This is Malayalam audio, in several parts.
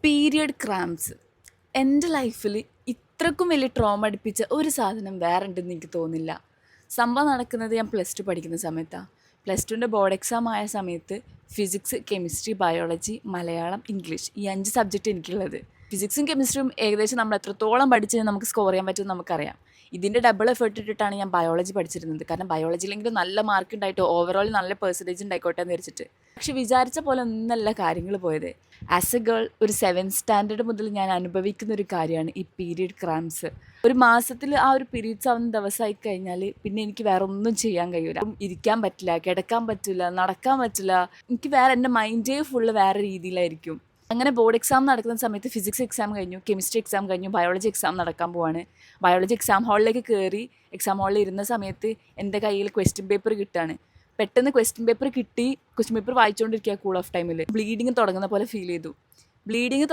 പീരിയഡ് ക്രാംസ് എൻ്റെ ലൈഫിൽ ഇത്രക്കും വലിയ ട്രോമ അടിപ്പിച്ച ഒരു സാധനം വേറെ ഉണ്ടെന്ന് എനിക്ക് തോന്നില്ല. സംഭവം നടക്കുന്നത് ഞാൻ +2 പഠിക്കുന്ന സമയത്താണ്. +2ൻ്റെ ബോർഡ് എക്സാം ആയ സമയത്ത് physics, chemistry, biology, Malayalam, English ഈ 5 സബ്ജക്റ്റ് എനിക്കുള്ളത്. ഫിസിക്സും കെമിസ്ട്രിയും ഏകദേശം നമ്മൾ എത്രത്തോളം പഠിച്ച് നമുക്ക് സ്കോർ ചെയ്യാൻ പറ്റുമെന്ന് നമുക്കറിയാം. ഇതിൻ്റെ ഡബിൾ എഫേർട്ട് ഇട്ടിട്ടാണ് ഞാൻ ബയോളജി പഠിച്ചിരുന്നത്. കാരണം ബയോളജിയിലെങ്കിലും നല്ല മാർക്ക് ഉണ്ടായിട്ട് ഓവറോൾ നല്ല പെർസെൻറ്റേജ് ഉണ്ടായിക്കോട്ടെ എന്ന് വിചാരിച്ചിട്ട്. പക്ഷെ വിചാരിച്ച പോലെ ഒന്നല്ല കാര്യങ്ങൾ പോയത്. ആസ് എ ഗേൾ ഒരു 7th സ്റ്റാൻഡേർഡ് മുതൽ ഞാൻ അനുഭവിക്കുന്ന ഒരു കാര്യമാണ് ഈ പീരിയഡ് ക്രാംസ്. ഒരു മാസത്തിൽ ആ ഒരു പീരീഡ്സ് ആവുന്ന ദിവസമായി കഴിഞ്ഞാൽ പിന്നെ എനിക്ക് വേറെ ഒന്നും ചെയ്യാൻ കഴിയില്ല. ഇരിക്കാൻ പറ്റില്ല, കിടക്കാൻ പറ്റില്ല, നടക്കാൻ പറ്റില്ല. എനിക്ക് വേറെ എൻ്റെ മൈൻഡേ ഫുള്ള് വേറെ രീതിയിലായിരിക്കും. അങ്ങനെ ബോർഡ് എക്സാം നടക്കുന്ന സമയത്ത് ഫിസിക്സ് എക്സാം കഴിഞ്ഞു, കെമിസ്ട്രി എക്സാം കഴിഞ്ഞു, ബയോളജി എക്സാം നടക്കാൻ പോവാണ്. ബയോളജി എക്സാം ഹാളിലേക്ക് കയറി എക്സാം ഹാളിൽ ഇരുന്ന സമയത്ത് എൻ്റെ കയ്യിൽ ക്വസ്റ്റ്യൻ പേപ്പർ കിട്ടുകയാണ്. പെട്ടെന്ന് ക്വസ്റ്റ്യൻ പേപ്പർ കിട്ടി, ക്വസ്റ്റ്യൻ പേപ്പർ വായിച്ചുകൊണ്ടിരിക്കുക കൂൾ ഓഫ് ടൈമിൽ. ബ്ലീഡിങ് തുടങ്ങുന്ന പോലെ ഫീൽ ചെയ്തു. ബ്ലീഡിങ്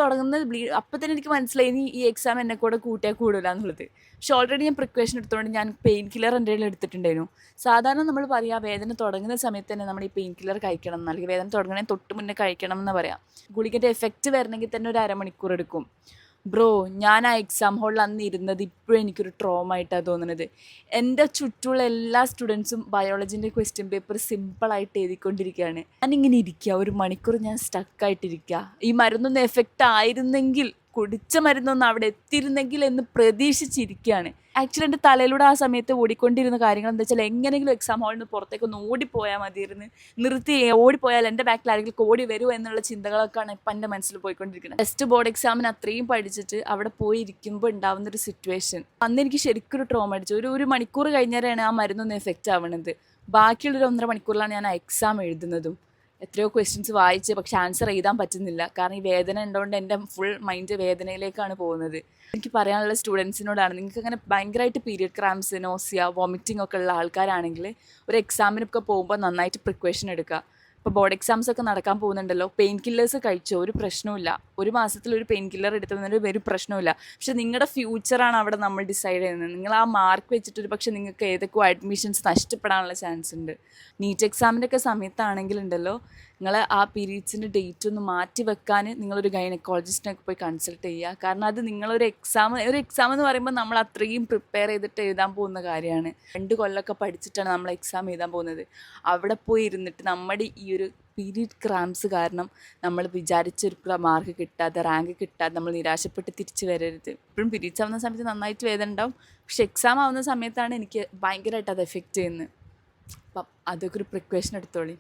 അപ്പം തന്നെ എനിക്ക് മനസ്സിലായി ഇനി ഈ എക്സാം എന്നെ കൂടെ കൂട്ടിയാൽ കൂടില്ല എന്നുള്ളത്. പക്ഷെ ഓൾറെഡി ഞാൻ പ്രിക്കോഷൻ എടുത്തുകൊണ്ട് ഞാൻ പെയിൻ കില്ലർ എൻ്റെ കയ്യിൽ എടുത്തിട്ടുണ്ടായിരുന്നു. സാധാരണ നമ്മൾ പറയുക വേദന തുടങ്ങുന്ന സമയത്ത് തന്നെ നമ്മൾ ഈ പെയിൻ കില്ലർ കഴിക്കണം എന്ന്, അല്ലെങ്കിൽ വേദന തുടങ്ങണേ തൊട്ട് മുന്നേ കഴിക്കണം എന്ന് പറയാം. ഗുളികൻ്റെ എഫക്റ്റ് വരണമെങ്കിൽ തന്നെ ഒരു അരമണിക്കൂർ എടുക്കും. ബ്രോ, ഞാൻ ആ എക്സാം ഹാളിൽ അന്ന് ഇരുന്നത് ഇപ്പോഴും എനിക്കൊരു ട്രോമ ആയിട്ടാണ് തോന്നുന്നത്. എൻ്റെ ചുറ്റുമുള്ള എല്ലാ സ്റ്റുഡൻസും ബയോളജിൻ്റെ ക്വസ്റ്റ്യൻ പേപ്പർ സിമ്പിളായിട്ട് എഴുതിക്കൊണ്ടിരിക്കുകയാണ്. ഞാനിങ്ങനെ ഇരിക്കുക, ഒരു മണിക്കൂർ ഞാൻ സ്റ്റക്കായിട്ടിരിക്കുക. ഈ മരുന്നൊന്ന് എഫക്റ്റ് ആയിരുന്നെങ്കിൽ, കുടിച്ച മരുന്നൊന്നും അവിടെ എത്തിയിരുന്നെങ്കിൽ എന്ന് പ്രതീക്ഷിച്ചിരിക്കുകയാണ്. ആക്ച്വലി എൻ്റെ തലയിലൂടെ ആ സമയത്ത് ഓടിക്കൊണ്ടിരുന്ന കാര്യങ്ങൾ എന്താ വെച്ചാൽ എങ്ങനെയെങ്കിലും എക്സാം ഹാളിൽ നിന്ന് പുറത്തേക്കൊന്ന് ഓടിപ്പോയാൽ മതിയിരുന്ന്, നിർത്തി ഓടിപ്പോയാൽ എൻ്റെ ബാക്കിൽ ആരെങ്കിലും ഓടി വരുമോ എന്നുള്ള ചിന്തകളൊക്കെയാണ് ഇപ്പം എൻ്റെ മനസ്സിൽ പോയിക്കൊണ്ടിരിക്കുന്നത്. ടെസ്റ്റ് ബോർഡ് എക്സാമിന് അത്രയും പഠിച്ചിട്ട് അവിടെ പോയി ഇരിക്കുമ്പോൾ ഉണ്ടാവുന്നൊരു സിറ്റുവേഷൻ അന്ന് എനിക്ക് ശരിക്കും ഒരു ട്രോമ അടിച്ചു. ഒരു മണിക്കൂർ കഴിഞ്ഞാലാണ് ആ മരുന്നൊന്ന് എഫക്റ്റ് ആവണത്. ബാക്കിയുള്ളൊരു 1.5 മണിക്കൂറിലാണ് ഞാൻ ആ എക്സാം എഴുതുന്നതും. എത്രയോ ക്വസ്റ്റ്യൻസ് വായിച്ച് പക്ഷെ ആൻസർ എഴുതാൻ പറ്റുന്നില്ല. കാരണം ഈ വേദന ഉള്ളതുകൊണ്ട് എൻ്റെ ഫുൾ മൈൻഡ് വേദനയിലേക്കാണ് പോകുന്നത്. എനിക്ക് പറയാനുള്ള സ്റ്റുഡൻസിനോടാണ്, നിങ്ങൾക്ക് അങ്ങനെ ഭയങ്കരമായിട്ട് പീരിയഡ് ക്രാംസ്, നോസിയ, വോമിറ്റിംഗ് ഒക്കെ ഉള്ള ആൾക്കാരാണെങ്കിൽ ഒരു എക്സാമിനൊക്കെ പോകുമ്പോൾ നന്നായിട്ട് പ്രിക്കോഷൻ എടുക്കുക. ഇപ്പോൾ ബോർഡ് എക്സാംസ് ഒക്കെ നടക്കാൻ പോകുന്നുണ്ടല്ലോ, പെയിൻ കില്ലേഴ്സ് കഴിച്ചോ ഒരു പ്രശ്നവുമില്ല. ഒരു മാസത്തിൽ ഒരു പെയിൻ കില്ലർ എടുത്തതിന് ഒരു പ്രശ്നവുമില്ല. പക്ഷെ നിങ്ങളുടെ ഫ്യൂച്ചറാണ് അവിടെ നമ്മൾ ഡിസൈഡ് ചെയ്യുന്നത്. നിങ്ങൾ ആ മാർക്ക് വെച്ചിട്ട് ഒരു പക്ഷേ നിങ്ങൾക്ക് ഏതൊക്കെയോ അഡ്മിഷൻസ് നഷ്ടപ്പെടാനുള്ള ചാൻസ് ഉണ്ട്. നീറ്റ് എക്സാമിൻ്റെ ഒക്കെ സമയത്താണെങ്കിലുണ്ടല്ലോ, നിങ്ങൾ ആ പീരീഡ്സിൻ്റെ ഡേറ്റ് ഒന്ന് മാറ്റി വെക്കാൻ നിങ്ങളൊരു ഗൈനക്കോളജിസ്റ്റിനൊക്കെ പോയി കൺസൾട്ട് ചെയ്യുക. കാരണം അത് നിങ്ങളൊരു എക്സാം എന്ന് പറയുമ്പോൾ നമ്മൾ അത്രയും പ്രിപ്പയർ ചെയ്തിട്ട് എഴുതാൻ പോകുന്ന കാര്യമാണ്. 2 കൊല്ലമൊക്കെ പഠിച്ചിട്ടാണ് നമ്മൾ എക്സാം എഴുതാൻ പോകുന്നത്. അവിടെ പോയി ഇരുന്നിട്ട് നമ്മുടെ ഈ ഒരു പീരിയഡ് ക്രാംസ് കാരണം നമ്മൾ വിചാരിച്ചൊരു മാർക്ക് കിട്ടാതെ, റാങ്ക് കിട്ടാതെ നമ്മൾ നിരാശപ്പെട്ട് തിരിച്ചു വരരുത്. ഇപ്പോഴും പീരീഡ്സ് ആവുന്ന സമയത്ത് നന്നായിട്ട് വേദന ഉണ്ടാവും. പക്ഷെ എക്സാം ആവുന്ന സമയത്താണ് എനിക്ക് ഭയങ്കരമായിട്ട് അത് എഫക്റ്റ് ചെയ്യുന്നത്. അപ്പം അതൊക്കെ ഒരു പ്രിക്കോഷൻ എടുത്തോളി.